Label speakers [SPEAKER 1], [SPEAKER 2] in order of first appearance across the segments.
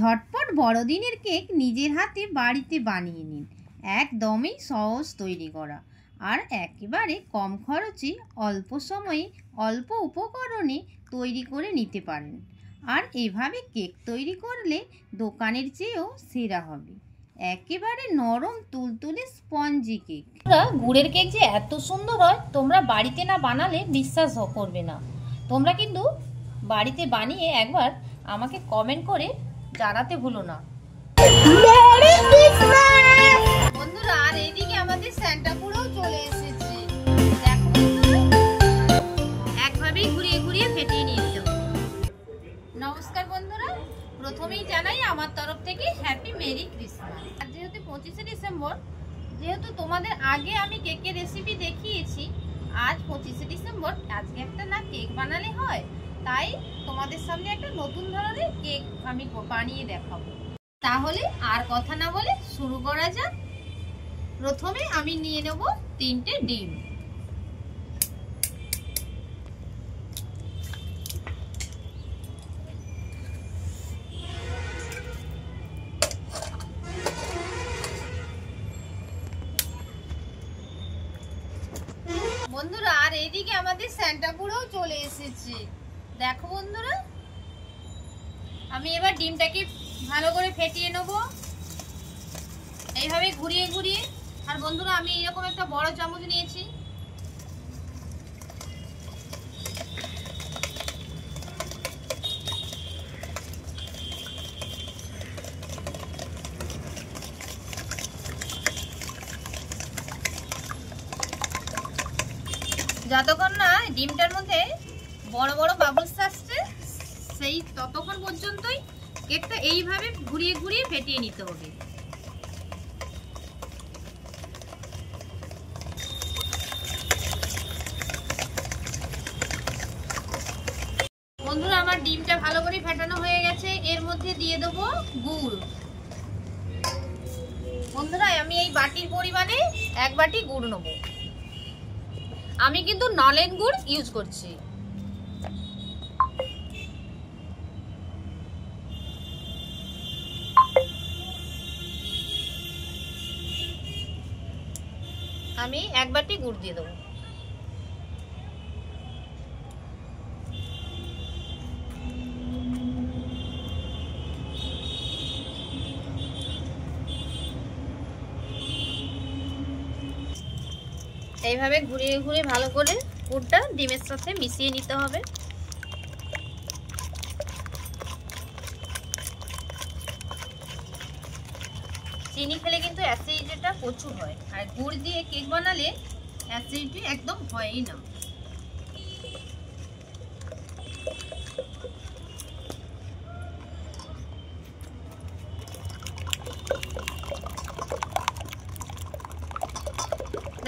[SPEAKER 1] ঝটপট বড়দিনের কেক নিজের হাতে বাড়িতে বানিয়ে নিন। একদমই সহজ তৈরি করা আর একেবারে কম খরচে অল্প সময়ে অল্প উপকরণে তৈরি করে নিতে পারেন। আর এভাবে কেক তৈরি করলে দোকানের চেয়েও সেরা হবে। একেবারে নরম তুলতুলে স্পঞ্জি কেক। গুড়ের কেক যে এত সুন্দর হয় তোমরা বাড়িতে না বানালে বিশ্বাস করবে না। তোমরা কিন্তু বাড়িতে বানিয়ে একবার আমাকে কমেন্ট করে জানাতে ভুলো না। বন্ধুরা আর এইদিকে আমাদের সান্টা পুরো চলে এসেছে। দেখো একভাবেই ঘুরিয়ে ঘুরিয়ে ফেটিয়ে নিতে হবে। নমস্কার বন্ধুরা, প্রথমেই জানাই আমার তরফ থেকে হ্যাপি মেরি ক্রিসমাস। আর যেহেতু 25শে ডিসেম্বর, যেহেতু তোমাদের আগে আমি কেকের রেসিপি দেখিয়েছি, আজ 25শে ডিসেম্বর, আজকে একটা না কেক বানালে হয়, তাই তোমাদের সামনে একটা নতুন ধরনের কেক আমি বানিয়ে দেখাবো। তাহলে আর কথা না বলে শুরু করা যাক। প্রথমে আমি নিয়ে নেব 3টে ডিম। বন্ধুরা আর এইদিকে আমাদের সান্টা পুরোও চলে এসেছে। দেখো বন্ধুরা, আমি এবার ডিমটাকে ভালো করে ফেটিয়ে নেব এইভাবে ঘুরিয়ে ঘুরিয়ে। আর বন্ধুরা আমি এরকম একটা বড় চামচ নিয়েছি। যতক্ষণ না ডিমটার মধ্যে বড় বড় বাবলস আসছে সেই ততক্ষণ পর্যন্তই কেকটা এইভাবে ঘুরিয়ে ঘুরিয়ে ফেটিয়ে নিতে হবে। বন্ধুরা আমার ডিমটা ভালো করে ফেটানো হয়ে গেছে। এর মধ্যে দিয়ে দেবো গুড়। বন্ধুরা আমি এই বাটির পরিমাণে 1 বাটি গুড় নেব। আমি কিন্তু নলেন গুড় ইউজ করছি। আমি 1 বাটি গুড় দিয়ে দেবো। এইভাবে ঘুরিয়ে ঘুরিয়ে ভালো করে গুড়টা ডিমের সাথে মিশিয়ে নিতে হবে। চিনি খেলে কিন্তু অ্যাসিডিটিটা প্রচুর হয়, আর গুড় দিয়ে কেক বানালে অ্যাসিডিটি একদম হয়ই না।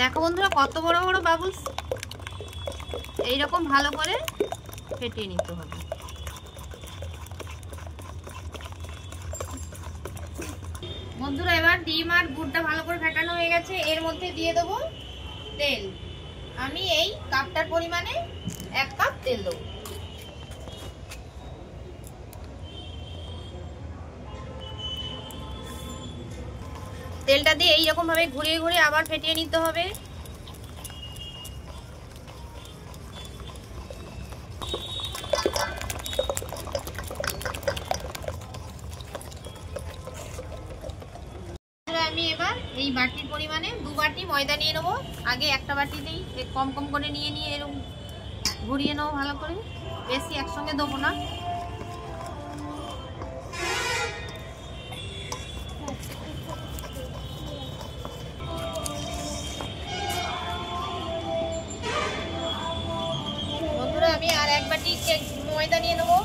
[SPEAKER 1] দেখো বন্ধুরা কত বড় বড় বাবলস, এইরকম ভালো করে ফেটিয়ে নিতে হবে। বন্ধুরা এবার ডিম আর গুড়টা ভালো করে ফেটানো হয়ে গেছে। এর মধ্যে দিয়ে দেবো তেল। আমি এই কাপটার পরিমাণে 1 কাপ তেল দেবো। তেলটা দিয়ে এইরকম ভাবে ঘুরিয়ে ঘুরিয়ে আবার ফেটিয়ে নিতে হবে। আমি এবার এই বাটির পরিমাণে 2 বাটি ময়দা নিয়ে নেবো। আগে একটা বাটিতেই কম কম করে নিয়ে এরকম ঘুরিয়ে নেবো ভালো করে, বেশি একসঙ্গে দেবো না। বন্ধুরা আমি আর 1 বাটি ময়দা নিয়ে নেবো।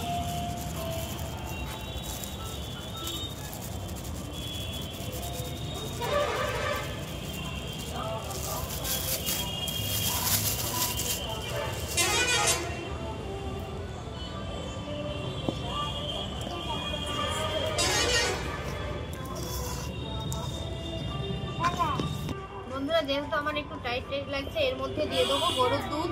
[SPEAKER 1] বন্ধুরা যেহেতু আমার একটু টাইট লাগছে, এর মধ্যে দিয়ে দেবো গরুর দুধ।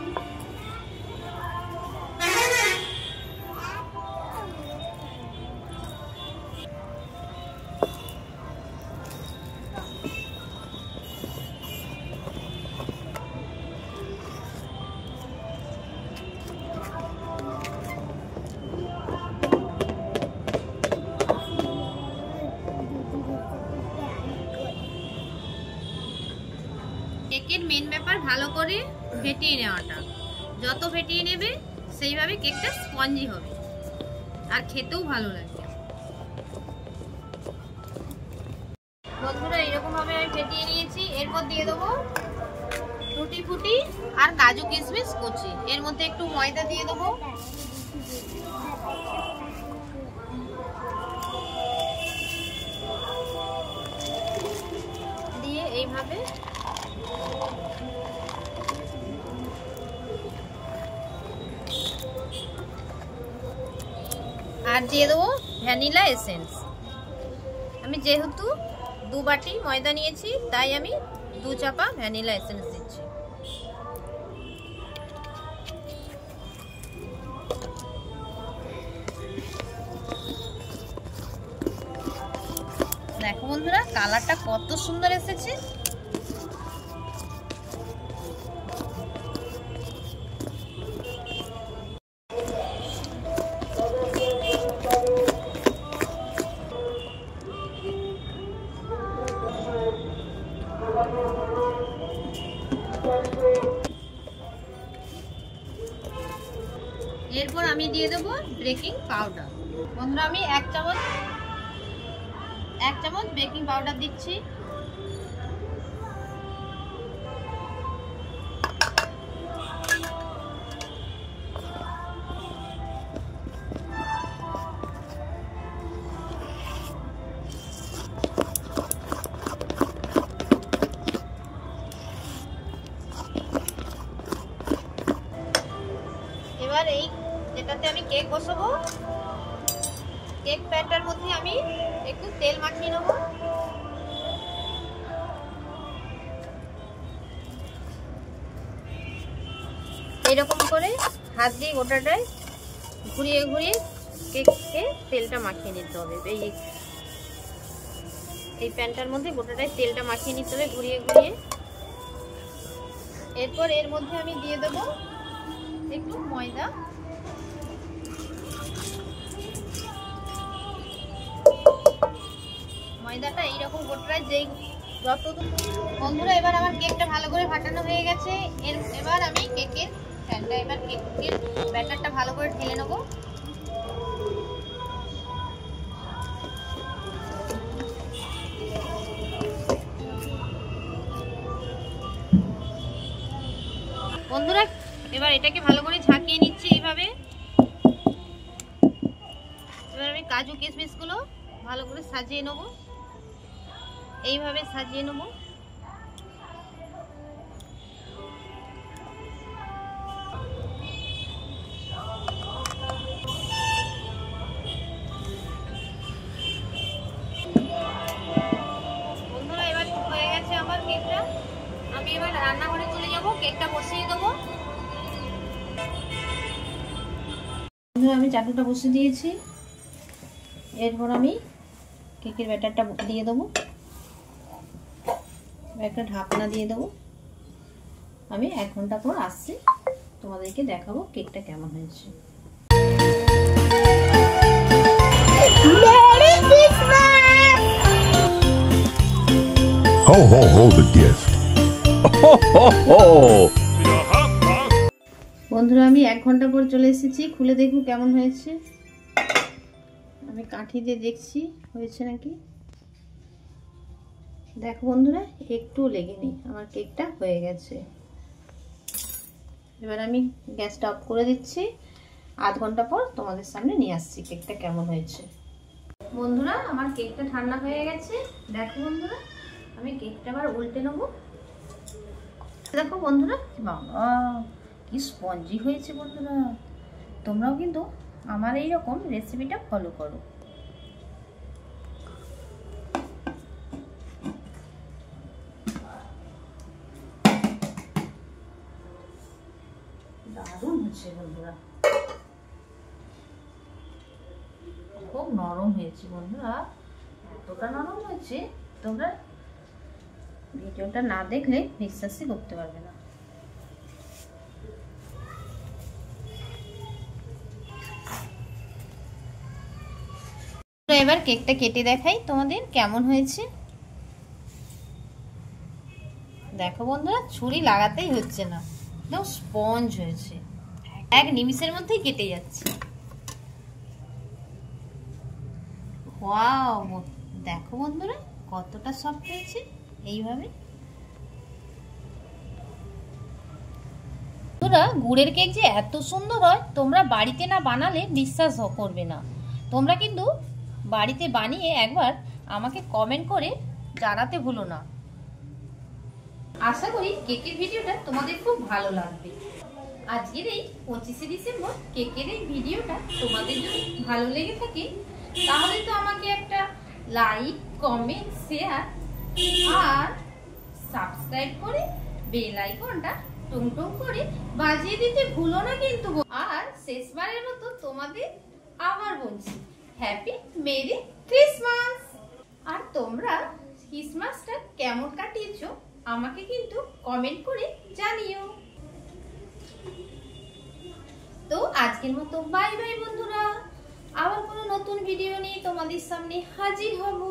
[SPEAKER 1] কেকের মেন ব্যাপার ভালো করে ফেটিয়ে নেওয়াটা। যত ফেটিয়ে নেবে সেইভাবে কেকটা স্পঞ্জি হবে আর খেতেও ভালো লাগবে। বন্ধুরা এরকম ভাবে আমি ফেটিয়ে নিয়েছি। এরপর দিয়ে দেবো টুটি ফুটি আর কাজু কিশমিশ কুচি। এর মধ্যে একটু ময়দা দিয়ে দেবো। দিয়ে এইভাবে আর দিয়ে দেবো ভ্যানিলা এসেন্স। আমি যেহেতু 2 বাটি ময়দা নিয়েছি তাই আমি 2 চাপা ভ্যানিলা এসেন্স দিচ্ছি। দেখো বন্ধুরা কালারটা কত সুন্দর এসেছে। এরপর আমি দিয়ে দেবো বেকিং পাউডার। বন্ধুরা আমি 1 চামচ বেকিং পাউডার দিচ্ছি। এবার এই যেটাতে আমি কেক বসাবো কেক প্যানটার মধ্যে আমি একটু তেল মাখিয়ে নেব। এইরকম করে হাত দিয়ে গোটাটায় ঘুরিয়ে ঘুরিয়ে কেককে তেলটা মাখিয়ে নিতে হবে। এই প্যানটার মধ্যে গোটাটায় তেলটা মাখিয়ে নিতে হবে ঘুরিয়ে ঘুরিয়ে। এরপর এর মধ্যে আমি দিয়ে দেবো একটু ময়দা। ময়দাটা এইরকম গোটায় যেই যতটুকু। বন্ধুরা এবার আমার কেকটা ভালো করে ফাটানো হয়ে গেছে। এবার আমি কেকের প্যানটা কেকের ব্যাটারটা ভালো করে ঢেলে নেব। বন্ধুরা এবার এটাকে ভালো করে ঝাঁকিয়ে নিচ্ছি এইভাবে। এবার আমি কাজু কিশমিশগুলো ভালো করে সাজিয়ে নেব। এইভাবে সাজিয়ে নেব। বন্ধুরা এবার হয়ে গেছে আমার কেকটা। আমি এবার রান্নাঘরে চলে যাব, কেকটা বসিয়ে দেবো। আমি চাটুটা বসিয়ে দিয়েছি। এরপর আমি কেকের ব্যাটারটা দিয়ে দেবো। একটা ঢাকনা দিয়ে দেবো। আমি 1 ঘন্টা পর আসছি, তোমাদেরকে দেখাবো কেকটা কেমন হয়েছে।
[SPEAKER 2] Ho ho ho the gift. Ho ho ho.
[SPEAKER 1] বন্ধুরা আমি 1 ঘন্টা পর চলে এসেছি। খুলে দেখব কেমন হয়েছে। আমি কাঠি দিয়ে দেখছি হয়েছে নাকি। দেখো বন্ধুরা একটু লেগে নেই, আমার কেকটা হয়ে গেছে। এবার আমি গ্যাসটা অফ করে দিচ্ছি। আধ ঘন্টা পর তোমাদের সামনে নিয়ে আসছি কেকটা কেমন হয়েছে। বন্ধুরা আমার কেকটা ঠান্ডা হয়ে গেছে। দেখো বন্ধুরা আমি কেকটা আবার উল্টে নেব। দেখো বন্ধুরা বাবা কি স্পঞ্জি হয়েছে। বন্ধুরা তোমরাও কিন্তু আমার এইরকম রেসিপিটা ফলো করো। দারুণ হচ্ছে বন্ধুরা, খুব নরম হয়েছে বন্ধুরা। এতটা নরম হয়েছে তোমরা ভিডিওটা না দেখলে বিশ্বাসই করতে পারবে না। এবার কেকটা কেটে দেখাই তোমাদের কেমন হয়েছে। দেখো বন্ধুরা, ছুরি লাগাতেই হচ্ছে না, একদম স্পঞ্জ হয়েছে, এক নিমিষের মধ্যেই কেটে যাচ্ছে। ওয়াও, দেখো বন্ধুরা কতটা সফট হয়েছে। এইভাবে বন্ধুরা, গুড়ের কেক যে এত সুন্দর হয় তোমরা বাড়িতে না বানালে বিশ্বাস করবে না। তোমরা কিন্তু বাড়িতে বানিয়ে একবার আমাকে কমেন্ট করে জানাতে ভুলো না। আশা করি কেকের ভিডিওটা তোমাদের খুব ভালো লাগবে। আজকের এই 25শে ডিসেম্বর কেকের এই ভিডিওটা তোমাদের যদি ভালো লেগে থাকে তাহলে তো আমাকে একটা লাইক, কমেন্ট, শেয়ার আর সাবস্ক্রাইব করে বেল আইকনটা টুং টুং করে বাজিয়ে দিতে ভুলো না কিন্তু। আর শেষবারের মতো তোমাদের আবার বলছি, হ্যাপি মেরি ক্রিসমাস। আর তোমরা ক্রিসমাসটা কেমন কাটিয়েছো আমাকে কিন্তু কমেন্ট করে জানিও। তো আজকের মতো বাই বাই বন্ধুরা, আবার কোনো নতুন ভিডিও নিয়ে তোমাদের সামনে হাজির হব।